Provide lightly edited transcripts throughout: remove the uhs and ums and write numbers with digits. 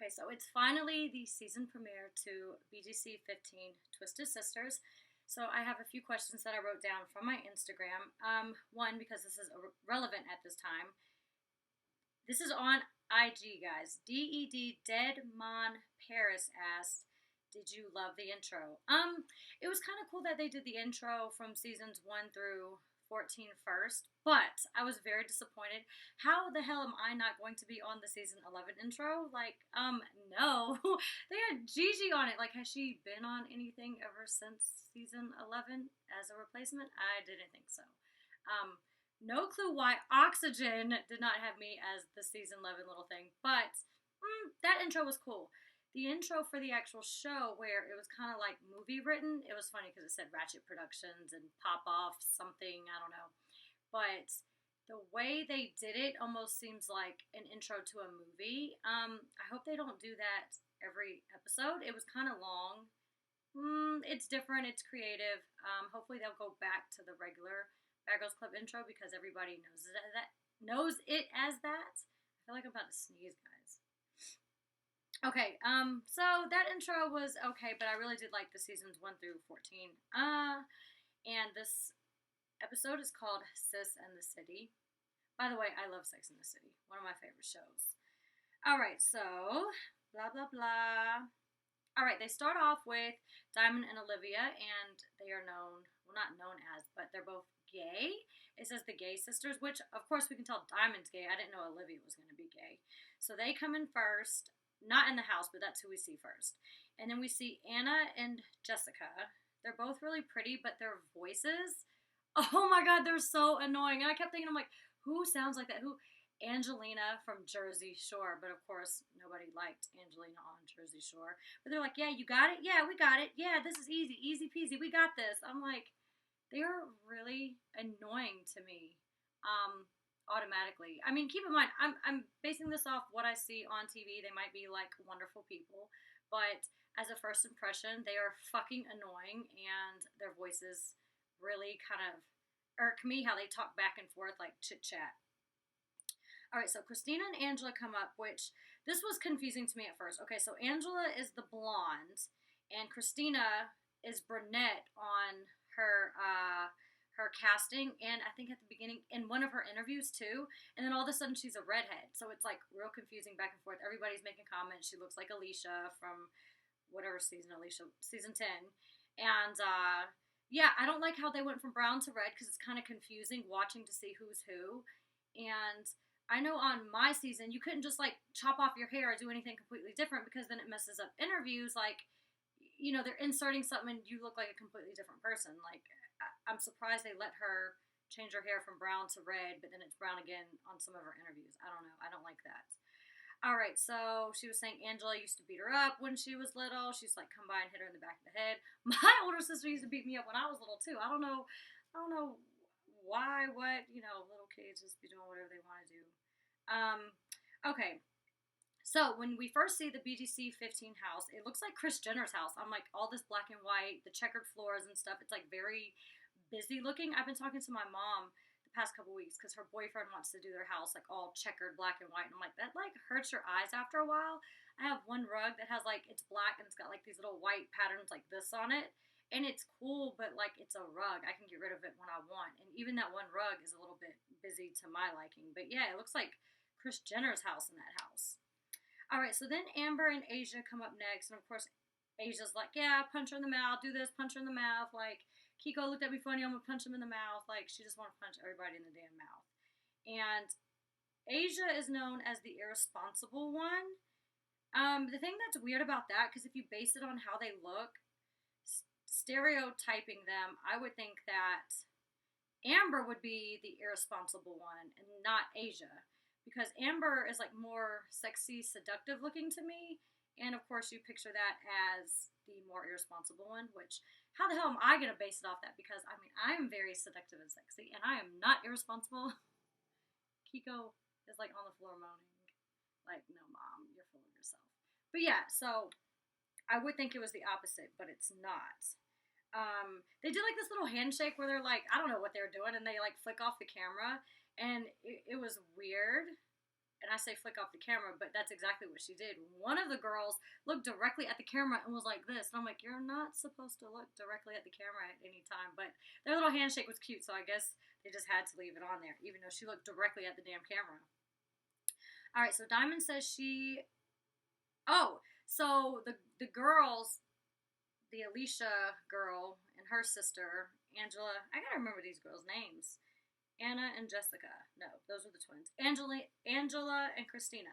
Okay, so it's finally the season premiere to BGC 15 Twisted Sisters. So I have a few questions that I wrote down from my Instagram. One, because this is relevant at this time. This is on IG, guys. Dead Mon Paris asked, "Did you love the intro?" It was kind of cool that they did the intro from seasons 1 through 14 first, but I was very disappointed. How the hell am I not going to be on the season 11 intro? Like, no. They had Gigi on it. Like, has she been on anything ever since season 11 as a replacement? I didn't think so. No clue why Oxygen did not have me as the season 11 little thing, but that intro was cool. The intro for the actual show, where it was kind of like movie written, it was funny because it said Ratchet Productions and Pop Off something, I don't know. But the way they did it almost seems like an intro to a movie. I hope they don't do that every episode. It was kind of long. It's different, it's creative. Hopefully they'll go back to the regular Bad Girls Club intro because everybody knows it as that. I feel like I'm about to sneeze, guys. Okay, so that intro was okay, but I really did like the seasons 1 through 14. And this episode is called Sis and the City. By the way, I love Sex and the City. One of my favorite shows. Alright, so, blah, blah, blah. Alright, they start off with Diamond and Olivia, and they are known, well, not known as, but they're both gay. It says the Gay Sisters, which, of course, we can tell Diamond's gay. I didn't know Olivia was going to be gay. So they come in first. Not in the house, but that's who we see first. And then we see Anna and Jessica. They're both really pretty, but their voices, oh my god, they're so annoying. And I kept thinking, I'm like, who sounds like that? Who? Angelina from Jersey Shore. But of course, nobody liked Angelina on Jersey Shore. But they're like, yeah, you got it? Yeah, we got it. Yeah, this is easy. Easy peasy. We got this. I'm like, they're really annoying to me. Automatically. I mean, keep in mind, I'm basing this off what I see on TV. They might be like wonderful people, but as a first impression, they are fucking annoying, and their voices really kind of irk me how they talk back and forth like chit chat. All right, so Christina and Angela come up, which this was confusing to me at first. Okay, so Angela is the blonde, and Christina is brunette on her casting, and I think at the beginning in one of her interviews too, and then all of a sudden she's a redhead, so it's like real confusing back and forth. Everybody's making comments she looks like Alicia from whatever season, Alicia season 10. And yeah, I don't like how they went from brown to red because it's kind of confusing watching to see who's who. And I know on my season you couldn't just like chop off your hair or do anything completely different because then it messes up interviews. Like, you know, they're inserting something and you look like a completely different person. Like, I'm surprised they let her change her hair from brown to red, but then it's brown again on some of her interviews. I don't know. I don't like that. All right, so she was saying Angela used to beat her up when she was little. She's like, come by and hit her in the back of the head. My older sister used to beat me up when I was little too. I don't know why, what, you know, little kids just be doing whatever they want to do. Okay. So, when we first see the BGC 15 house, it looks like Kris Jenner's house. I'm like, all this black and white, the checkered floors and stuff. It's like very busy looking. I've been talking to my mom the past couple weeks because her boyfriend wants to do their house like all checkered black and white. And I'm like, that like hurts your eyes after a while. I have one rug that has like, it's black and it's got like these little white patterns like this on it. And it's cool, but like it's a rug. I can get rid of it when I want. And even that one rug is a little bit busy to my liking. But yeah, it looks like Kris Jenner's house in that house. Alright, so then Amber and Asia come up next, and of course, Asia's like, yeah, punch her in the mouth, do this, punch her in the mouth, like, Kiko looked at me funny, I'm gonna punch him in the mouth, like, she just wanna punch everybody in the damn mouth. And Asia is known as the irresponsible one. The thing that's weird about that, because if you base it on how they look, stereotyping them, I would think that Amber would be the irresponsible one, and not Asia. Because Amber is like more sexy, seductive looking to me. And of course you picture that as the more irresponsible one, which, how the hell am I going to base it off that? Because, I mean, I am very seductive and sexy, and I am not irresponsible. Kiko is like on the floor moaning. Like, no, Mom, you're full of yourself. But yeah, so I would think it was the opposite, but it's not. They did like this little handshake where they're like, I don't know what they're doing, and they like flick off the camera. And it was weird. and I say flick off the camera, but that's exactly what she did. One of the girls looked directly at the camera and was like this. And I'm like, you're not supposed to look directly at the camera at any time. But their little handshake was cute, so I guess they just had to leave it on there, even though she looked directly at the damn camera. All right, so Diamond says she. Oh, so the girls, the Alicia girl and her sister, Angela. I gotta remember these girls' names. Anna and Jessica. No, those are the twins. Angela and Christina.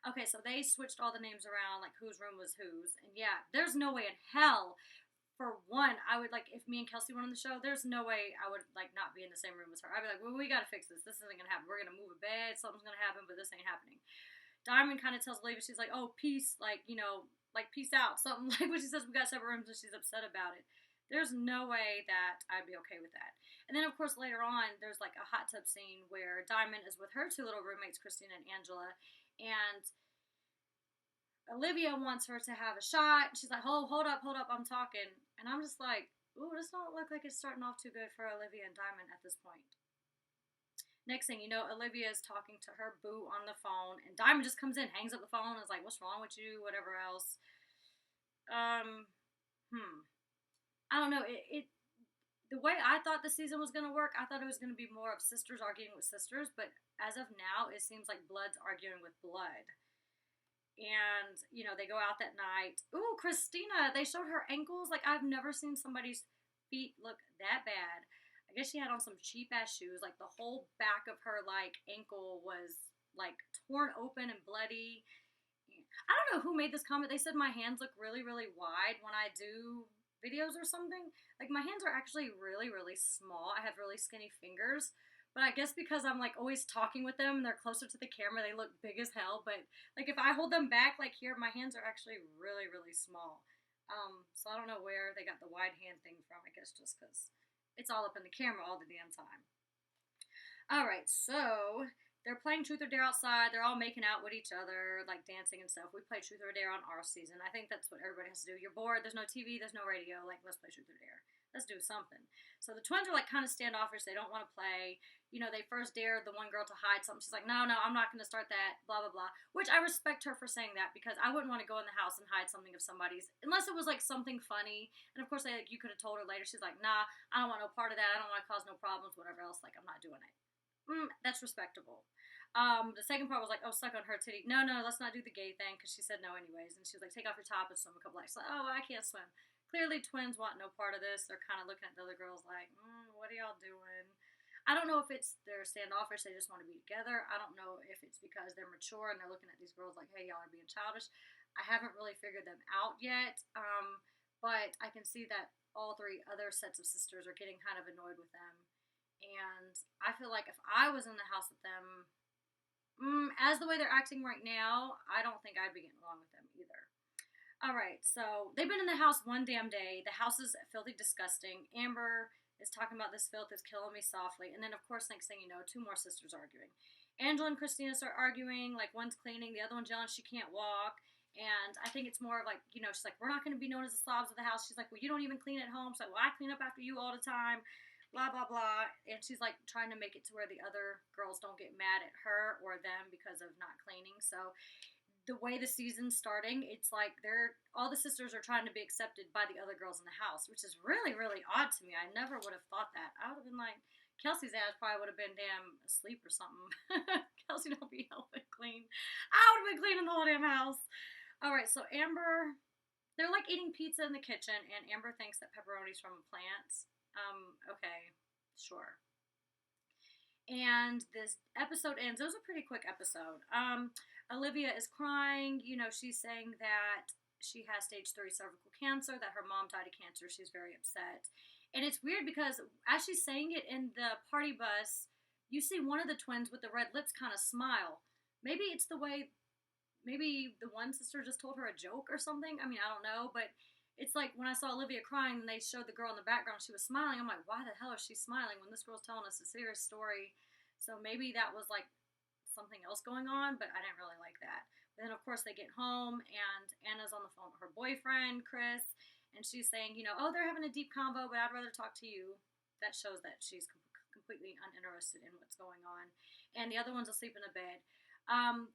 Okay, so they switched all the names around, like whose room was whose. And yeah, there's no way in hell, for one, I would like, if me and Kelsey went on the show, there's no way I would like not be in the same room as her. I'd be like, well, we gotta fix this. This isn't gonna happen. We're gonna move a bed. Something's gonna happen, but this ain't happening. Diamond kind of tells Olivia, she's like, oh, peace, like, like peace out. Something like when she says we got separate rooms and she's upset about it. There's no way that I'd be okay with that. And then, of course, later on, there's like a hot tub scene where Diamond is with her two little roommates, Christina and Angela, and Olivia wants her to have a shot. She's like, hold up, I'm talking. And I'm just like, ooh, this don't look like it's starting off too good for Olivia and Diamond at this point. Next thing you know, Olivia is talking to her boo on the phone, and Diamond just comes in, hangs up the phone, and is like, what's wrong with you, whatever else. I don't know. The way I thought the season was going to work, I thought it was going to be more of sisters arguing with sisters, but as of now, it seems like blood's arguing with blood. And, they go out that night. Ooh, Christina, they showed her ankles. Like, I've never seen somebody's feet look that bad. I guess she had on some cheap-ass shoes. Like, the whole back of her, like, ankle was, like, torn open and bloody. I don't know who made this comment. They said my hands look really, really wide when I do videos or something. Like, my hands are actually really, really small. I have really skinny fingers, but I guess because I'm like always talking with them and they're closer to the camera, they look big as hell. But like if I hold them back like here, my hands are actually really, really small. So I don't know where they got the wide hand thing from. I guess just because it's all up in the camera all the damn time. All right, so they're playing Truth or Dare outside. They're all making out with each other, like dancing and stuff. We play Truth or Dare on our season. I think that's what everybody has to do. You're bored. There's no TV. There's no radio. Like, let's play Truth or Dare. Let's do something. So the twins are like kind of standoffish. They don't want to play. They first dared the one girl to hide something. She's like, no, I'm not going to start that, blah, blah, blah. Which I respect her for saying that because I wouldn't want to go in the house and hide something of somebody's unless it was like something funny. And of course, you could have told her later. She's like, nah, I don't want no part of that. I don't want to cause no problems, whatever else. Like, I'm not doing it. That's respectable. The second part was like, oh, suck on her titty. No, let's not do the gay thing because she said no anyways. And she was like, take off your top and swim a couple laps. Like, oh, I can't swim. Clearly, twins want no part of this. They're kind of looking at the other girls like, what are y'all doing? I don't know if it's they're standoffish, they just want to be together. I don't know if it's because they're mature and they're looking at these girls like, hey, y'all are being childish. I haven't really figured them out yet, but I can see that all three other sets of sisters are getting kind of annoyed with them. And I feel like if I was in the house with them, as the way they're acting right now, I don't think I'd be getting along with them either. Alright, so they've been in the house one damn day. The house is filthy disgusting. Amber is talking about this filth is killing me softly. And then, of course, next thing you know, two more sisters arguing. Angela and Christina start arguing. Like, one's cleaning, the other one's yelling she can't walk. And I think it's more of like, she's like, we're not going to be known as the slobs of the house. She's like, well, you don't even clean at home. She's like, well, I clean up after you all the time. Blah, blah, blah. And she's like trying to make it to where the other girls don't get mad at her or them because of not cleaning. So the way the season's starting, it's like all the sisters are trying to be accepted by the other girls in the house, which is really, really odd to me. I never would have thought that. I would have been like, Kelsey's ass probably would have been damn asleep or something. Kelsey don't be helping clean. I would have been cleaning the whole damn house. All right, so Amber, they're like eating pizza in the kitchen, and Amber thinks that pepperoni's from a plant. Okay, sure. And this episode ends. It was a pretty quick episode. Olivia is crying. She's saying that she has stage 3 cervical cancer, that her mom died of cancer. She's very upset. And it's weird because as she's saying it in the party bus, you see one of the twins with the red lips kind of smile. Maybe it's the way, maybe the one sister just told her a joke or something. I mean, I don't know, but it's like when I saw Olivia crying and they showed the girl in the background, she was smiling. I'm like, why the hell is she smiling when this girl's telling us a serious story? So maybe that was like something else going on, but I didn't really like that. But then, of course, they get home, and Anna's on the phone with her boyfriend, Chris, and she's saying, oh, they're having a deep convo, but I'd rather talk to you. That shows that she's completely uninterested in what's going on. And the other one's asleep in the bed.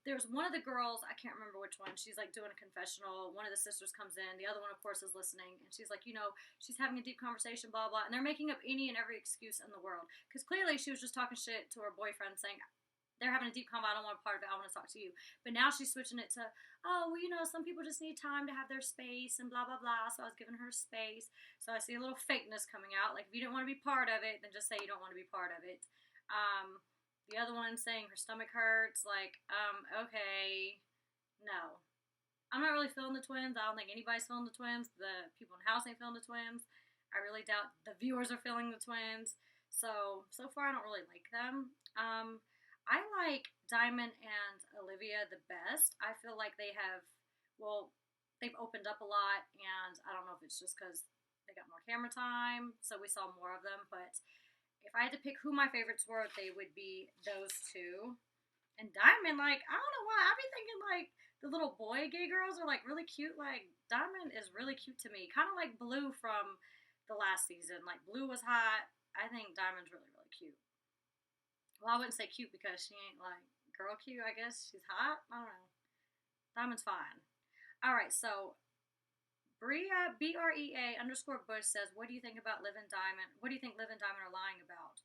There's one of the girls, I can't remember which one, she's like doing a confessional. One of the sisters comes in, the other one, of course, is listening, and she's like, she's having a deep conversation, blah, blah, and they're making up any and every excuse in the world. Because clearly she was just talking shit to her boyfriend, saying, they're having a deep convo, I don't want a part of it, I want to talk to you. But now she's switching it to, oh, well, some people just need time to have their space and blah, blah, blah. So I was giving her space. So I see a little fakeness coming out. Like, if you didn't want to be part of it, then just say you don't want to be part of it. The other one saying her stomach hurts. Like, okay, no. I'm not really feeling the twins. I don't think anybody's feeling the twins. The people in the house ain't feeling the twins. I really doubt the viewers are feeling the twins. So far I don't really like them. I like Diamond and Olivia the best. I feel like they've opened up a lot, and I don't know if it's just because they got more camera time, so we saw more of them, but if I had to pick who my favorites were, they would be those two. And Diamond, like, I don't know why, I be thinking, like, the little boy gay girls are, like, really cute. Like, Diamond is really cute to me. Kind of like Blue from the last season. Like, Blue was hot. I think Diamond's really, really cute. Well, I wouldn't say cute because she ain't, like, girl cute, I guess. She's hot. I don't know. Diamond's fine. Alright, so Brea, Brea_Bush says, what do you think about Liv and Diamond? What do you think Liv and Diamond are lying about?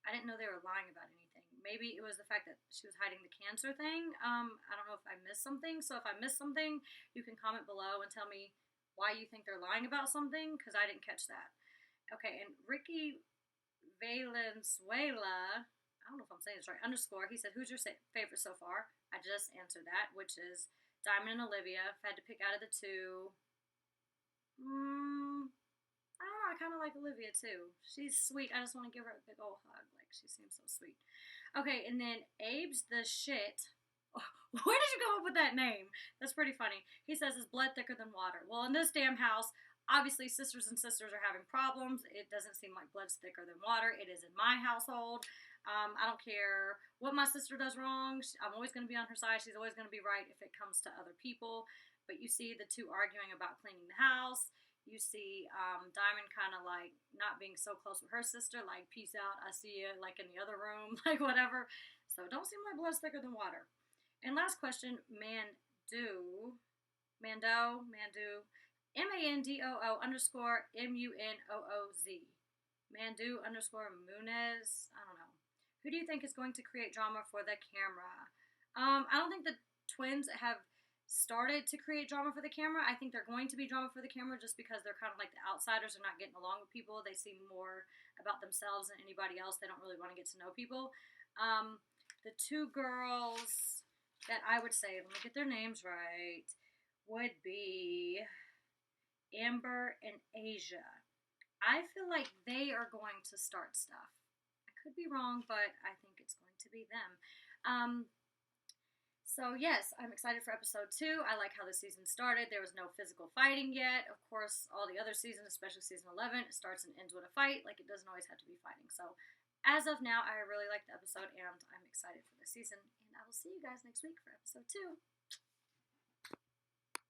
I didn't know they were lying about anything. Maybe it was the fact that she was hiding the cancer thing. I don't know if I missed something. So if I missed something, you can comment below and tell me why you think they're lying about something, because I didn't catch that. Okay, and Ricky Valenzuela, I don't know if I'm saying this right, _, he said, who's your favorite so far? I just answered that, which is Diamond and Olivia. If I had to pick out of the two, I don't know, I kind of like Olivia too. She's sweet. I just want to give her a big old hug. Like, she seems so sweet. Okay, and then Abe's the shit. Where did you come up with that name? That's pretty funny. He says, is blood thicker than water? Well, in this damn house, obviously sisters and sisters are having problems. It doesn't seem like blood's thicker than water. It is in my household. I don't care what my sister does wrong. I'm always going to be on her side. She's always going to be right if it comes to other people. But you see the two arguing about cleaning the house. You see Diamond kind of like not being so close with her sister. Like, peace out, I see you, like in the other room, like whatever. So don't seem like blood's thicker than water. And last question, Mando, Mandoo, MandooO_MUNOOZ. Mandoo_Munez. I don't know. Who do you think is going to create drama for the camera? I don't think the twins have started to create drama for the camera. I think they're going to be drama for the camera just because they're kind of like the outsiders. They're not getting along with people. They seem more about themselves than anybody else. They don't really want to get to know people. The two girls that I would say, let me get their names right, would be Amber and Asia. I feel like they are going to start stuff. I could be wrong, but I think it's going to be them. So yes, I'm excited for episode 2. I like how the season started. There was no physical fighting yet. Of course, all the other seasons, especially season 11, it starts and ends with a fight. Like, it doesn't always have to be fighting. So as of now, I really like the episode, and I'm excited for the season. And I will see you guys next week for episode 2.